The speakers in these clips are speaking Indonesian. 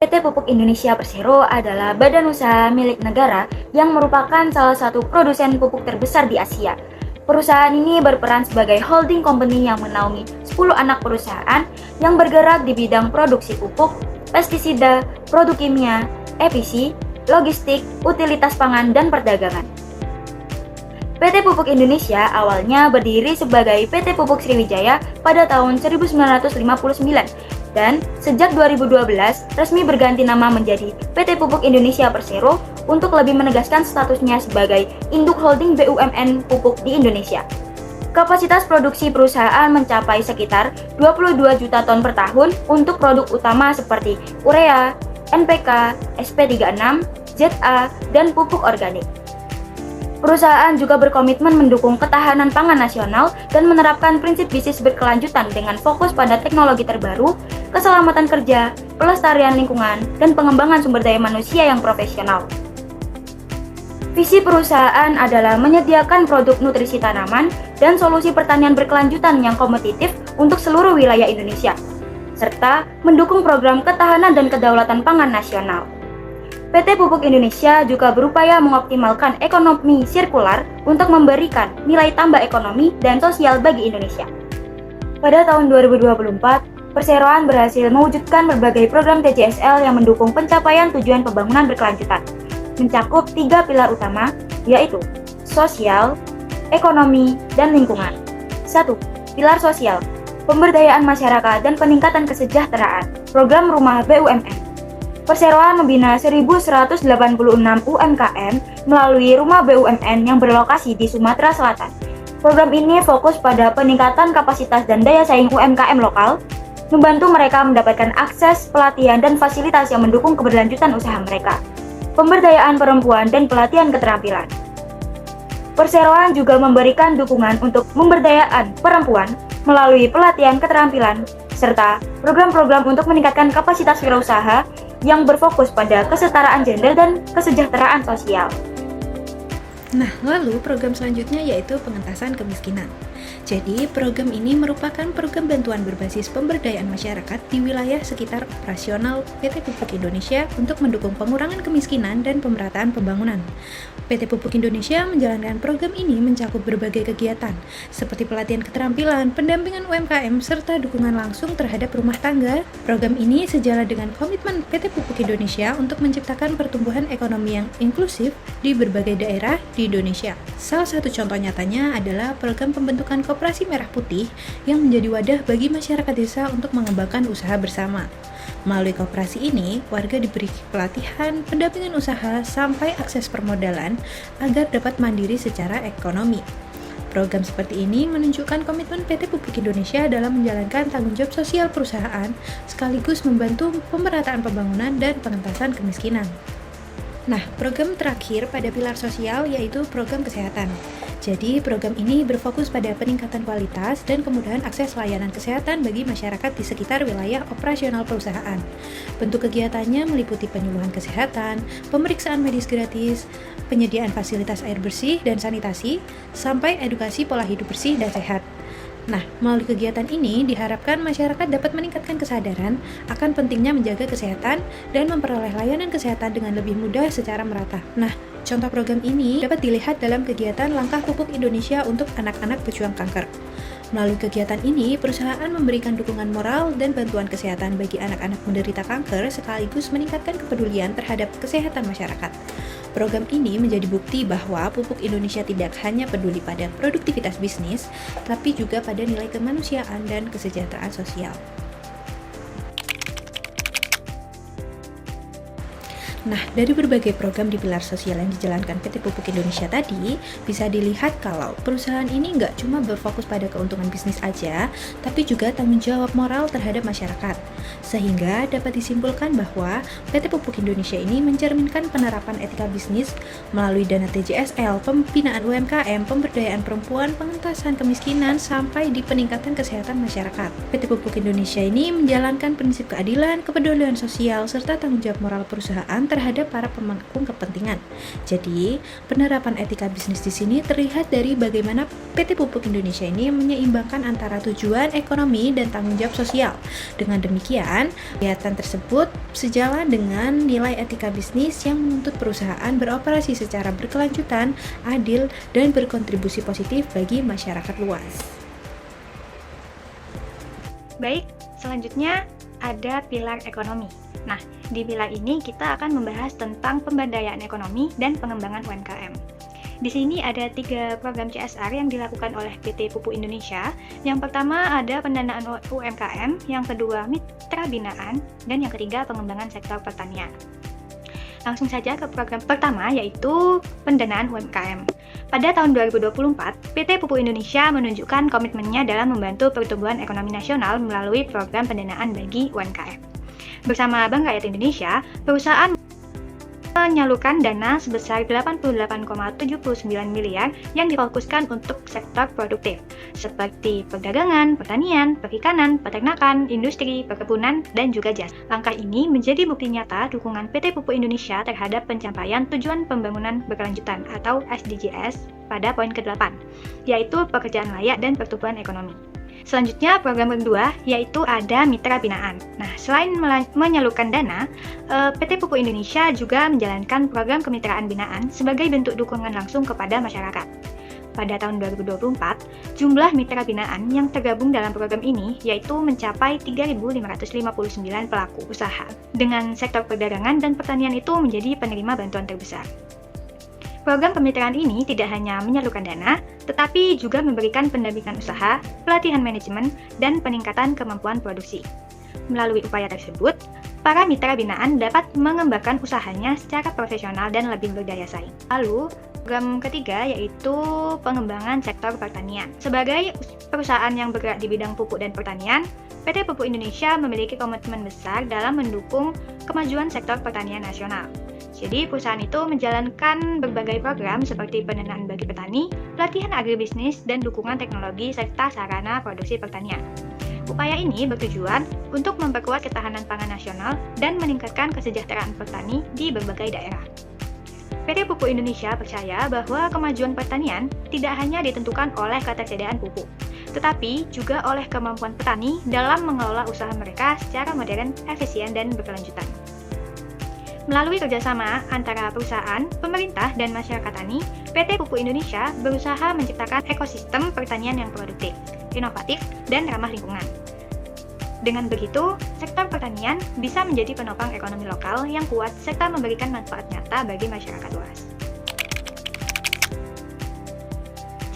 PT Pupuk Indonesia Persero adalah badan usaha milik negara yang merupakan salah satu produsen pupuk terbesar di Asia. Perusahaan ini berperan sebagai holding company yang menaungi 10 anak perusahaan yang bergerak di bidang produksi pupuk, pestisida, produk kimia, EPC, logistik, utilitas pangan, dan perdagangan. PT Pupuk Indonesia awalnya berdiri sebagai PT Pupuk Sriwijaya pada tahun 1959 dan sejak 2012 resmi berganti nama menjadi PT Pupuk Indonesia Persero untuk lebih menegaskan statusnya sebagai induk holding BUMN pupuk di Indonesia. Kapasitas produksi perusahaan mencapai sekitar 22 juta ton per tahun untuk produk utama seperti urea, NPK, SP36, ZA, dan pupuk organik. Perusahaan juga berkomitmen mendukung ketahanan pangan nasional dan menerapkan prinsip bisnis berkelanjutan dengan fokus pada teknologi terbaru, keselamatan kerja, pelestarian lingkungan, dan pengembangan sumber daya manusia yang profesional. Visi perusahaan adalah menyediakan produk nutrisi tanaman dan solusi pertanian berkelanjutan yang kompetitif untuk seluruh wilayah Indonesia, serta mendukung program ketahanan dan kedaulatan pangan nasional. PT Pupuk Indonesia juga berupaya mengoptimalkan ekonomi sirkular untuk memberikan nilai tambah ekonomi dan sosial bagi Indonesia. Pada tahun 2024, perseroan berhasil mewujudkan berbagai program TJSL yang mendukung pencapaian tujuan pembangunan berkelanjutan, mencakup 3 pilar utama, yaitu sosial, ekonomi, dan lingkungan. 1. Pilar sosial, pemberdayaan masyarakat dan peningkatan kesejahteraan, program rumah BUMN. Perseroan membina 1.186 UMKM melalui rumah BUMN yang berlokasi di Sumatera Selatan. Program ini fokus pada peningkatan kapasitas dan daya saing UMKM lokal, membantu mereka mendapatkan akses, pelatihan, dan fasilitas yang mendukung keberlanjutan usaha mereka. Pemberdayaan perempuan dan pelatihan keterampilan. Perseroan juga memberikan dukungan untuk pemberdayaan perempuan melalui pelatihan keterampilan, serta program-program untuk meningkatkan kapasitas wirausaha yang berfokus pada kesetaraan gender dan kesejahteraan sosial. Nah, lalu program selanjutnya yaitu pengentasan kemiskinan. Jadi, program ini merupakan program bantuan berbasis pemberdayaan masyarakat di wilayah sekitar operasional PT Pupuk Indonesia untuk mendukung pengurangan kemiskinan dan pemerataan pembangunan. PT Pupuk Indonesia menjalankan program ini mencakup berbagai kegiatan, seperti pelatihan keterampilan, pendampingan UMKM, serta dukungan langsung terhadap rumah tangga. Program ini sejalan dengan komitmen PT Pupuk Indonesia untuk menciptakan pertumbuhan ekonomi yang inklusif di berbagai daerah di Indonesia. Salah satu contoh nyatanya adalah program pembentukan Koperasi Merah Putih yang menjadi wadah bagi masyarakat desa untuk mengembangkan usaha bersama. Melalui koperasi ini, warga diberi pelatihan, pendampingan usaha, sampai akses permodalan agar dapat mandiri secara ekonomi. Program seperti ini menunjukkan komitmen PT Pupuk Indonesia dalam menjalankan tanggung jawab sosial perusahaan, sekaligus membantu pemerataan pembangunan dan pengentasan kemiskinan. Nah, program terakhir pada pilar sosial yaitu program kesehatan. Jadi, program ini berfokus pada peningkatan kualitas dan kemudahan akses layanan kesehatan bagi masyarakat di sekitar wilayah operasional perusahaan. Bentuk kegiatannya meliputi penyuluhan kesehatan, pemeriksaan medis gratis, penyediaan fasilitas air bersih dan sanitasi, sampai edukasi pola hidup bersih dan sehat. Nah, melalui kegiatan ini diharapkan masyarakat dapat meningkatkan kesadaran akan pentingnya menjaga kesehatan dan memperoleh layanan kesehatan dengan lebih mudah secara merata. Nah, contoh program ini dapat dilihat dalam kegiatan Langkah Pupuk Indonesia untuk anak-anak pejuang kanker. Melalui kegiatan ini, perusahaan memberikan dukungan moral dan bantuan kesehatan bagi anak-anak menderita kanker sekaligus meningkatkan kepedulian terhadap kesehatan masyarakat. Program ini menjadi bukti bahwa Pupuk Indonesia tidak hanya peduli pada produktivitas bisnis, tapi juga pada nilai kemanusiaan dan kesejahteraan sosial. Nah, dari berbagai program di pilar sosial yang dijalankan PT Pupuk Indonesia tadi, bisa dilihat kalau perusahaan ini nggak cuma berfokus pada keuntungan bisnis aja, tapi juga tanggung jawab moral terhadap masyarakat. Sehingga dapat disimpulkan bahwa PT Pupuk Indonesia ini mencerminkan penerapan etika bisnis melalui dana TJSL, pembinaan UMKM, pemberdayaan perempuan, pengentasan kemiskinan, sampai di peningkatan kesehatan masyarakat. PT Pupuk Indonesia ini menjalankan prinsip keadilan, kepedulian sosial, serta tanggung jawab moral perusahaan terhadap para pemangku kepentingan. Jadi, penerapan etika bisnis di sini terlihat dari bagaimana PT Pupuk Indonesia ini menyeimbangkan antara tujuan ekonomi dan tanggung jawab sosial. Dengan demikian, kegiatan tersebut sejalan dengan nilai etika bisnis yang menuntut perusahaan beroperasi secara berkelanjutan, adil, dan berkontribusi positif bagi masyarakat luas. Baik, selanjutnya ada pilar ekonomi. Nah, di pilar ini kita akan membahas tentang pemberdayaan ekonomi dan pengembangan UMKM. Di sini ada 3 program CSR yang dilakukan oleh PT Pupuk Indonesia. Yang pertama ada pendanaan UMKM, yang kedua mitra binaan, dan yang ketiga pengembangan sektor pertanian. Langsung saja ke program pertama, yaitu pendanaan UMKM. Pada tahun 2024, PT Pupuk Indonesia menunjukkan komitmennya dalam membantu pertumbuhan ekonomi nasional melalui program pendanaan bagi UMKM. Bersama Bank Rakyat Indonesia, perusahaan menyalurkan dana sebesar 88,79 miliar yang difokuskan untuk sektor produktif, seperti perdagangan, pertanian, perikanan, peternakan, industri, perkebunan, dan juga jasa. Langkah ini menjadi bukti nyata dukungan PT Pupuk Indonesia terhadap pencapaian tujuan pembangunan berkelanjutan atau SDGs pada poin ke-8, yaitu pekerjaan layak dan pertumbuhan ekonomi. Selanjutnya, program kedua yaitu ada mitra binaan. Nah, selain menyalurkan dana, PT Pupuk Indonesia juga menjalankan program kemitraan binaan sebagai bentuk dukungan langsung kepada masyarakat. Pada tahun 2024, jumlah mitra binaan yang tergabung dalam program ini yaitu mencapai 3.559 pelaku usaha, dengan sektor perdagangan dan pertanian itu menjadi penerima bantuan terbesar. Program kemitraan ini tidak hanya menyalurkan dana, tetapi juga memberikan pendampingan usaha, pelatihan manajemen, dan peningkatan kemampuan produksi. Melalui upaya tersebut, para mitra binaan dapat mengembangkan usahanya secara profesional dan lebih berdaya saing. Lalu, program ketiga yaitu pengembangan sektor pertanian. Sebagai perusahaan yang bergerak di bidang pupuk dan pertanian, PT Pupuk Indonesia memiliki komitmen besar dalam mendukung kemajuan sektor pertanian nasional. Jadi, perusahaan itu menjalankan berbagai program seperti pendanaan bagi petani, pelatihan agribisnis, dan dukungan teknologi serta sarana produksi pertanian. Upaya ini bertujuan untuk memperkuat ketahanan pangan nasional dan meningkatkan kesejahteraan petani di berbagai daerah. PT Pupuk Indonesia percaya bahwa kemajuan pertanian tidak hanya ditentukan oleh ketersediaan pupuk, tetapi juga oleh kemampuan petani dalam mengelola usaha mereka secara modern, efisien, dan berkelanjutan. Melalui kerjasama antara perusahaan, pemerintah, dan masyarakat tani, PT Pupuk Indonesia berusaha menciptakan ekosistem pertanian yang produktif, inovatif, dan ramah lingkungan. Dengan begitu, sektor pertanian bisa menjadi penopang ekonomi lokal yang kuat serta memberikan manfaat nyata bagi masyarakat luas.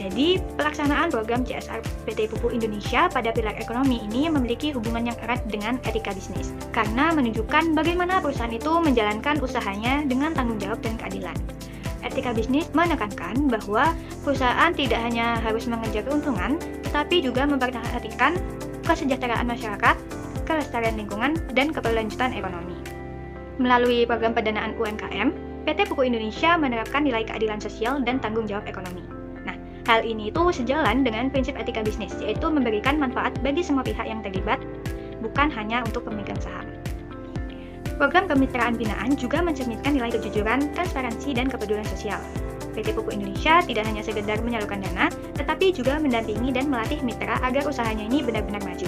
Jadi, pelaksanaan program CSR PT Pupuk Indonesia pada pilar ekonomi ini memiliki hubungan yang erat dengan etika bisnis, karena menunjukkan bagaimana perusahaan itu menjalankan usahanya dengan tanggung jawab dan keadilan. Etika bisnis menekankan bahwa perusahaan tidak hanya harus mengejar keuntungan, tetapi juga memperhatikan kesejahteraan masyarakat, kelestarian lingkungan, dan keberlanjutan ekonomi. Melalui program pendanaan UMKM, PT Pupuk Indonesia menerapkan nilai keadilan sosial dan tanggung jawab ekonomi. Hal ini itu sejalan dengan prinsip etika bisnis, yaitu memberikan manfaat bagi semua pihak yang terlibat, bukan hanya untuk pemegang saham. Program kemitraan binaan juga mencerminkan nilai kejujuran, transparansi, dan kepedulian sosial. PT Pupuk Indonesia tidak hanya sekedar menyalurkan dana, tetapi juga mendampingi dan melatih mitra agar usahanya ini benar-benar maju.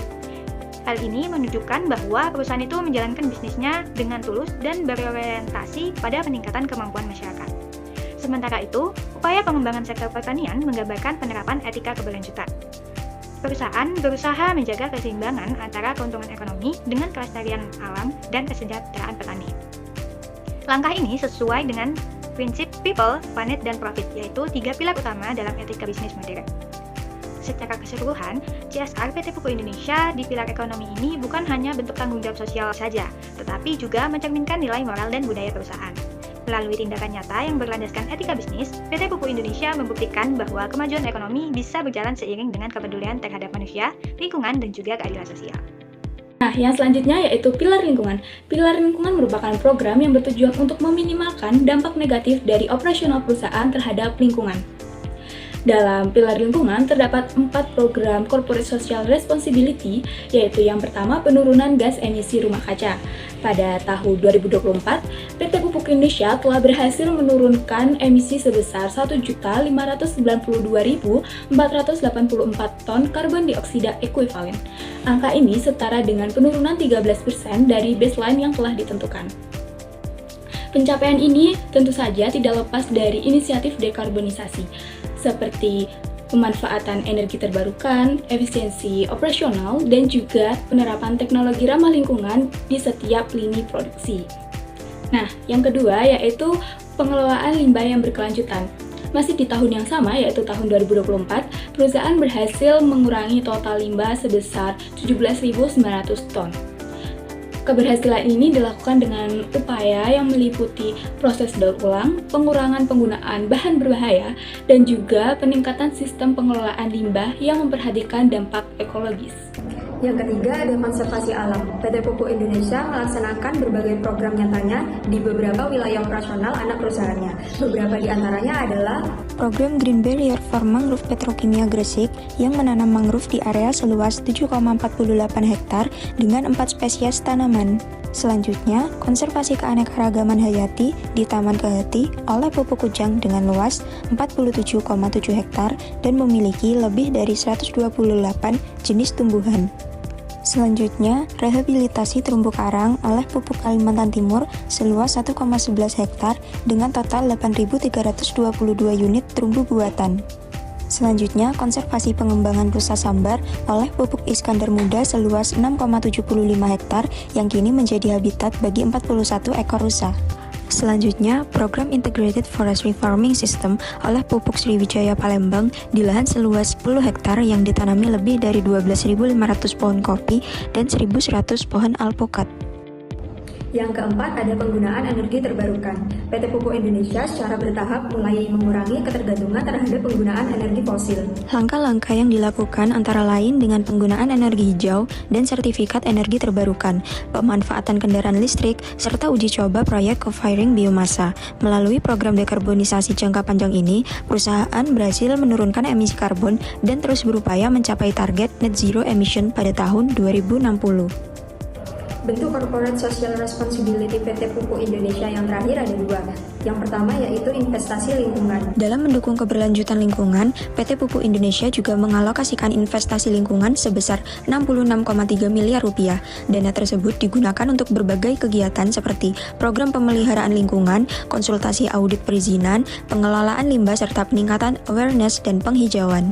Hal ini menunjukkan bahwa perusahaan itu menjalankan bisnisnya dengan tulus dan berorientasi pada peningkatan kemampuan masyarakat. Sementara itu, upaya pengembangan sektor pertanian menggambarkan penerapan etika keberlanjutan. Perusahaan berusaha menjaga keseimbangan antara keuntungan ekonomi dengan kelestarian alam dan kesejahteraan petani. Langkah ini sesuai dengan prinsip people, planet, dan profit, yaitu 3 pilar utama dalam etika bisnis modern. Secara keseluruhan, CSR PT Pupuk Indonesia di pilar ekonomi ini bukan hanya bentuk tanggung jawab sosial saja, tetapi juga mencerminkan nilai moral dan budaya perusahaan. Melalui tindakan nyata yang berlandaskan etika bisnis, PT Pupuk Indonesia membuktikan bahwa kemajuan ekonomi bisa berjalan seiring dengan kepedulian terhadap manusia, lingkungan, dan juga keadilan sosial. Nah, yang selanjutnya yaitu pilar lingkungan. Pilar lingkungan merupakan program yang bertujuan untuk meminimalkan dampak negatif dari operasional perusahaan terhadap lingkungan. Dalam pilar lingkungan terdapat 4 program corporate social responsibility, yaitu yang pertama penurunan gas emisi rumah kaca. Pada tahun 2024, PT Pupuk Indonesia telah berhasil menurunkan emisi sebesar 1.592.484 ton karbon dioksida ekuivalen. Angka ini setara dengan penurunan 13% dari baseline yang telah ditentukan. Pencapaian ini tentu saja tidak lepas dari inisiatif dekarbonisasi, seperti pemanfaatan energi terbarukan, efisiensi operasional, dan juga penerapan teknologi ramah lingkungan di setiap lini produksi. Nah, yang kedua yaitu pengelolaan limbah yang berkelanjutan. Masih di tahun yang sama, yaitu tahun 2024, perusahaan berhasil mengurangi total limbah sebesar 17.900 ton. Keberhasilan ini dilakukan dengan upaya yang meliputi proses daur ulang, pengurangan penggunaan bahan berbahaya, dan juga peningkatan sistem pengelolaan limbah yang memperhatikan dampak ekologis. Yang ketiga ada konservasi alam. PT Pupuk Indonesia melaksanakan berbagai program nyatanya di beberapa wilayah operasional anak perusahaannya. Beberapa di antaranya adalah program Green Barrier for Mangrove Petrokimia Gresik yang menanam mangrove di area seluas 7,48 hektar dengan 4 spesies tanaman. Selanjutnya, konservasi keanekaragaman hayati di Taman Kehati oleh Pupuk Kujang dengan luas 47,7 hektar dan memiliki lebih dari 128 jenis tumbuhan. Selanjutnya, rehabilitasi terumbu karang oleh Pupuk Kalimantan Timur seluas 1,11 hektar dengan total 8.322 unit terumbu buatan. Selanjutnya, konservasi pengembangan rusa sambar oleh Pupuk Iskandar Muda seluas 6,75 hektar yang kini menjadi habitat bagi 41 ekor rusa. Selanjutnya, program Integrated Forestry Farming System oleh Pupuk Sriwijaya Palembang di lahan seluas 10 hektar yang ditanami lebih dari 12.500 pohon kopi dan 1.100 pohon alpukat. Yang keempat ada penggunaan energi terbarukan. PT Pupuk Indonesia secara bertahap mulai mengurangi ketergantungan terhadap penggunaan energi fosil. Langkah-langkah yang dilakukan antara lain dengan penggunaan energi hijau dan sertifikat energi terbarukan, pemanfaatan kendaraan listrik, serta uji coba proyek co-firing biomasa. Melalui program dekarbonisasi jangka panjang ini, perusahaan berhasil menurunkan emisi karbon dan terus berupaya mencapai target net zero emission pada tahun 2060. Bentuk corporate social responsibility PT Pupuk Indonesia yang terakhir ada dua. Yang pertama yaitu investasi lingkungan. Dalam mendukung keberlanjutan lingkungan, PT Pupuk Indonesia juga mengalokasikan investasi lingkungan sebesar 66,3 miliar rupiah. Dana tersebut digunakan untuk berbagai kegiatan seperti program pemeliharaan lingkungan, konsultasi audit perizinan, pengelolaan limbah serta peningkatan awareness dan penghijauan.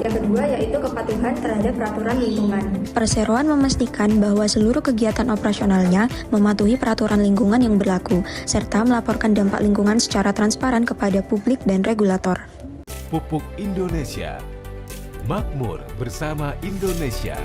Yang kedua yaitu kepatuhan terhadap peraturan lingkungan. Perseroan memastikan bahwa seluruh kegiatan operasionalnya mematuhi peraturan lingkungan yang berlaku, serta melaporkan dampak lingkungan secara transparan kepada publik dan regulator. Pupuk Indonesia, makmur bersama Indonesia.